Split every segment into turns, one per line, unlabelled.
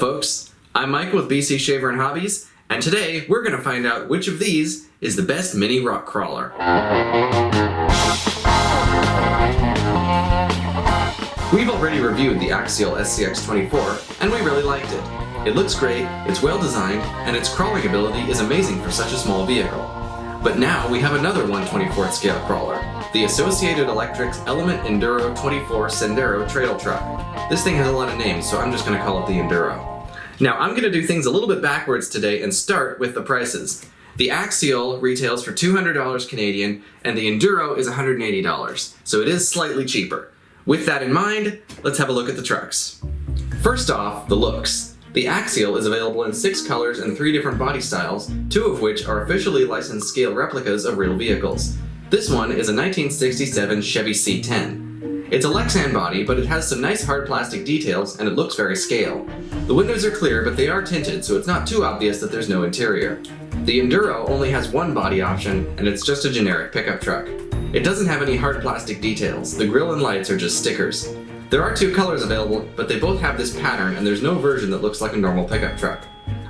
folks. I'm Mike with BC Shaver and Hobbies, and today we're going to find out which of these is the best mini rock crawler. We've already reviewed the Axial SCX24, and we really liked it. It looks great, it's well designed, and its crawling ability is amazing for such a small vehicle. But now we have another 1/24th scale crawler, the Associated Electric's Element Enduro 24 Sendero Trail Truck. This thing has a lot of names, so I'm just going to call it the Enduro. Now I'm going to do things a little bit backwards today and start with the prices. The Axial retails for $200 Canadian, and the Enduro is $180, so it is slightly cheaper. With that in mind, let's have a look at the trucks. First off, the looks. The Axial is available in 6 colors and 3 different body styles, 2 of which are officially licensed scale replicas of real vehicles. This one is a 1967 Chevy C10. It's a Lexan body, but it has some nice hard plastic details and it looks very scale. The windows are clear, but they are tinted, so it's not too obvious that there's no interior. The Enduro only has one body option, and it's just a generic pickup truck. It doesn't have any hard plastic details. The grille and lights are just stickers. There are 2 colors available, but they both have this pattern, and there's no version that looks like a normal pickup truck.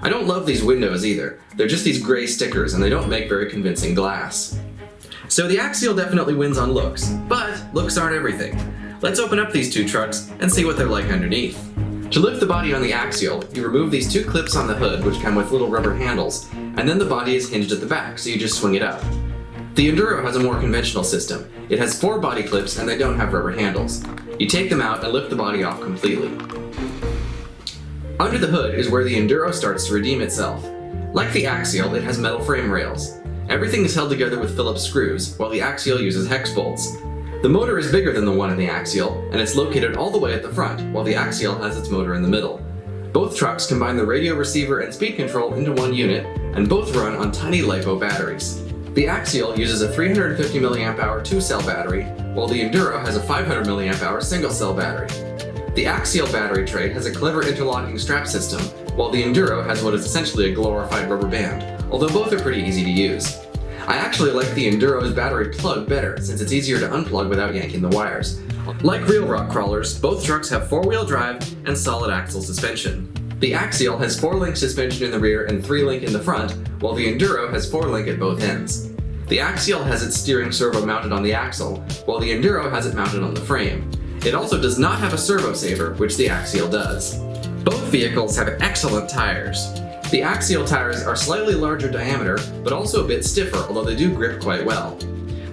I don't love these windows either. They're just these gray stickers, and they don't make very convincing glass. So the Axial definitely wins on looks, but looks aren't everything. Let's open up these 2 trucks and see what they're like underneath. To lift the body on the Axial, you remove these 2 clips on the hood, which come with little rubber handles, and then the body is hinged at the back, so you just swing it up. The Enduro has a more conventional system. It has 4 body clips and they don't have rubber handles. You take them out and lift the body off completely. Under the hood is where the Enduro starts to redeem itself. Like the Axial, it has metal frame rails. Everything is held together with Phillips screws, while the Axial uses hex bolts. The motor is bigger than the one in the Axial, and it's located all the way at the front, while the Axial has its motor in the middle. Both trucks combine the radio receiver and speed control into one unit, and both run on tiny LiPo batteries. The Axial uses a 350 mAh 2-cell battery, while the Enduro has a 500 mAh single-cell battery. The Axial battery tray has a clever interlocking strap system, while the Enduro has what is essentially a glorified rubber band, although both are pretty easy to use. I actually like the Enduro's battery plug better, since it's easier to unplug without yanking the wires. Like real rock crawlers, both trucks have 4-wheel drive and solid axle suspension. The Axial has 4-link suspension in the rear and 3-link in the front, while the Enduro has 4-link at both ends. The Axial has its steering servo mounted on the axle, while the Enduro has it mounted on the frame. It also does not have a servo saver, which the Axial does. Both vehicles have excellent tires. The Axial tires are slightly larger diameter, but also a bit stiffer, although they do grip quite well.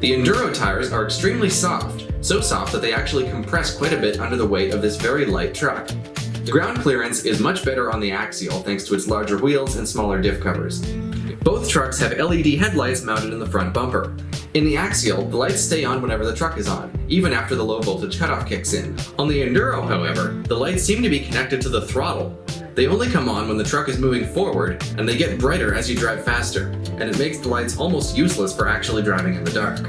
The Enduro tires are extremely soft, so soft that they actually compress quite a bit under the weight of this very light truck. The ground clearance is much better on the Axial thanks to its larger wheels and smaller diff covers. Both trucks have LED headlights mounted in the front bumper. In the Axial, the lights stay on whenever the truck is on, even after the low voltage cutoff kicks in. On the Enduro, however, the lights seem to be connected to the throttle. They only come on when the truck is moving forward, and they get brighter as you drive faster, and it makes the lights almost useless for actually driving in the dark.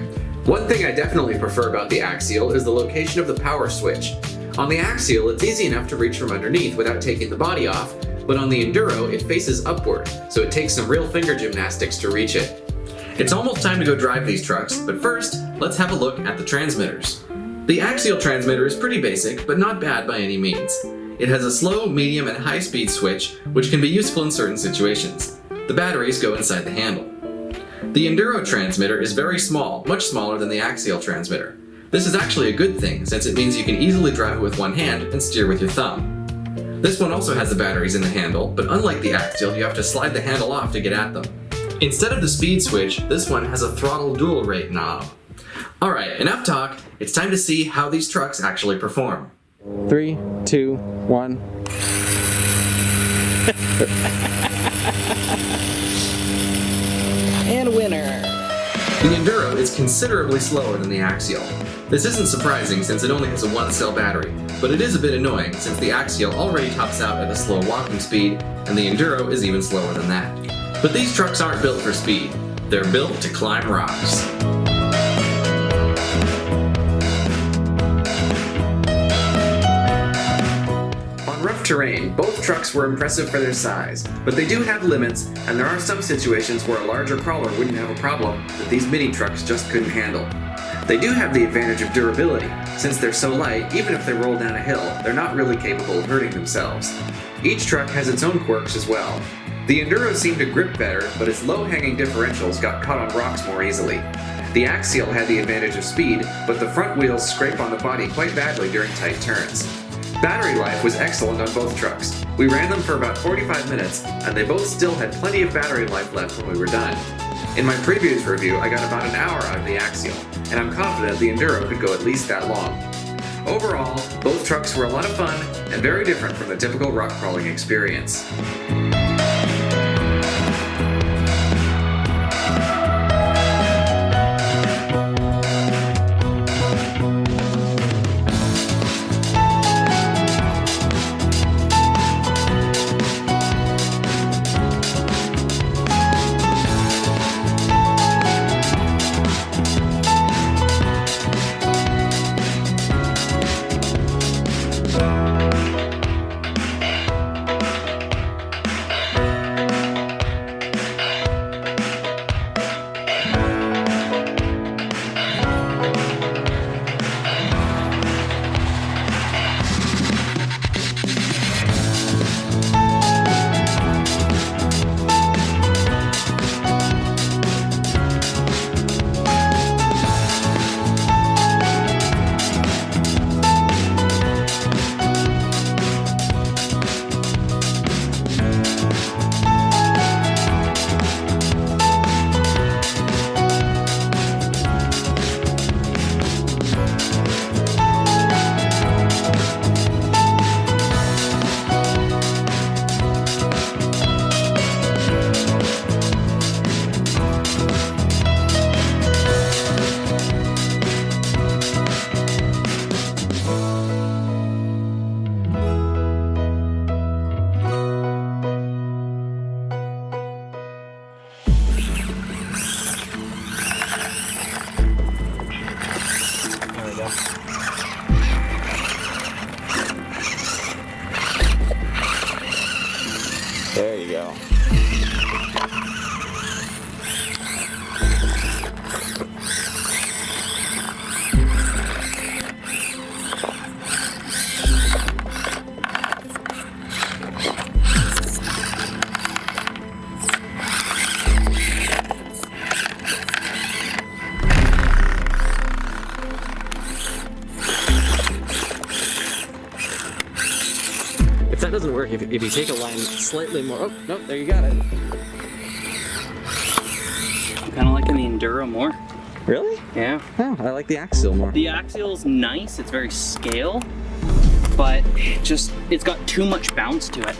One thing I definitely prefer about the Axial is the location of the power switch. On the Axial, it's easy enough to reach from underneath without taking the body off, but on the Enduro, it faces upward, so it takes some real finger gymnastics to reach it. It's almost time to go drive these trucks, but first, let's have a look at the transmitters. The Axial transmitter is pretty basic, but not bad by any means. It has a slow, medium, and high speed switch, which can be useful in certain situations. The batteries go inside the handle. The Enduro transmitter is very small, much smaller than the Axial transmitter. This is actually a good thing, since it means you can easily drive it with one hand and steer with your thumb. This one also has the batteries in the handle, but unlike the Axial, you have to slide the handle off to get at them. Instead of the speed switch, this one has a throttle dual rate knob. Alright, enough talk, it's time to see how these trucks actually perform.
3, 2, 1. And winner!
The Enduro is considerably slower than the Axial. This isn't surprising since it only has a 1-cell battery, but it is a bit annoying since the Axial already tops out at a slow walking speed, and the Enduro is even slower than that. But these trucks aren't built for speed. They're built to climb rocks. On rough terrain, both trucks were impressive for their size, but they do have limits, and there are some situations where a larger crawler wouldn't have a problem that these mini trucks just couldn't handle. They do have the advantage of durability. Since they're so light, even if they roll down a hill, they're not really capable of hurting themselves. Each truck has its own quirks as well. The Enduro seemed to grip better, but its low-hanging differentials got caught on rocks more easily. The Axial had the advantage of speed, but the front wheels scrape on the body quite badly during tight turns. Battery life was excellent on both trucks. We ran them for about 45 minutes, and they both still had plenty of battery life left when we were done. In my previous review, I got about an hour out of the Axial, and I'm confident the Enduro could go at least that long. Overall, both trucks were a lot of fun and very different from the typical rock crawling experience.
There you go. If that doesn't work, if you take a line slightly more... Oh, no, there you got it.
I'm kind of liking the Enduro more.
Really?
Yeah.
Oh, I like the Axial more.
The Axial's nice, it's very scale, but it's got too much bounce to it.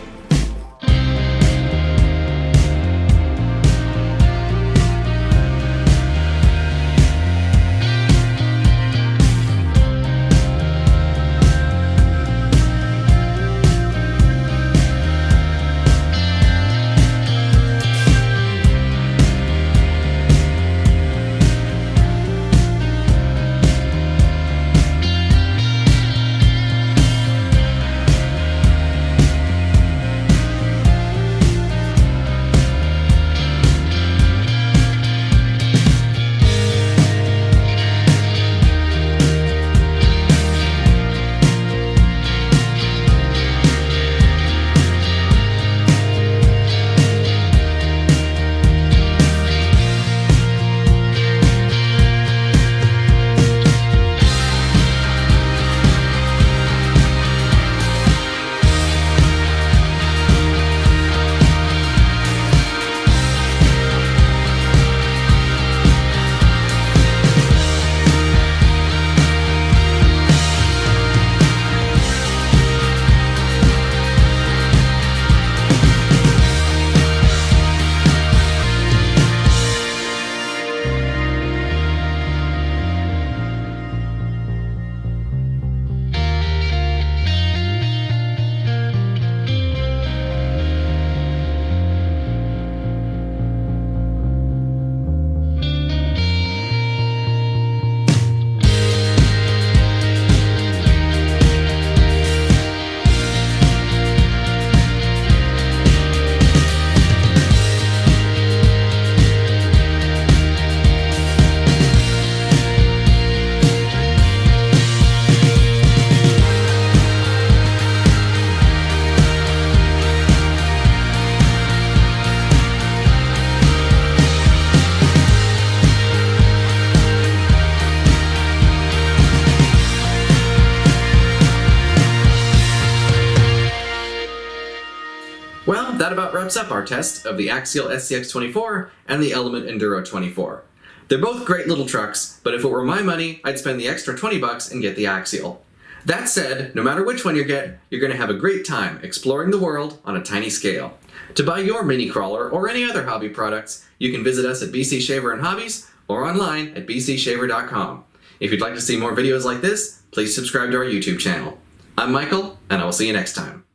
Well, that about wraps up our test of the Axial SCX24 and the Element Enduro 24. They're both great little trucks, but if it were my money, I'd spend the extra $20 and get the Axial. That said, no matter which one you get, you're going to have a great time exploring the world on a tiny scale. To buy your mini crawler or any other hobby products, you can visit us at BC Shaver and Hobbies or online at bcshaver.com. If you'd like to see more videos like this, please subscribe to our YouTube channel. I'm Michael, and I will see you next time.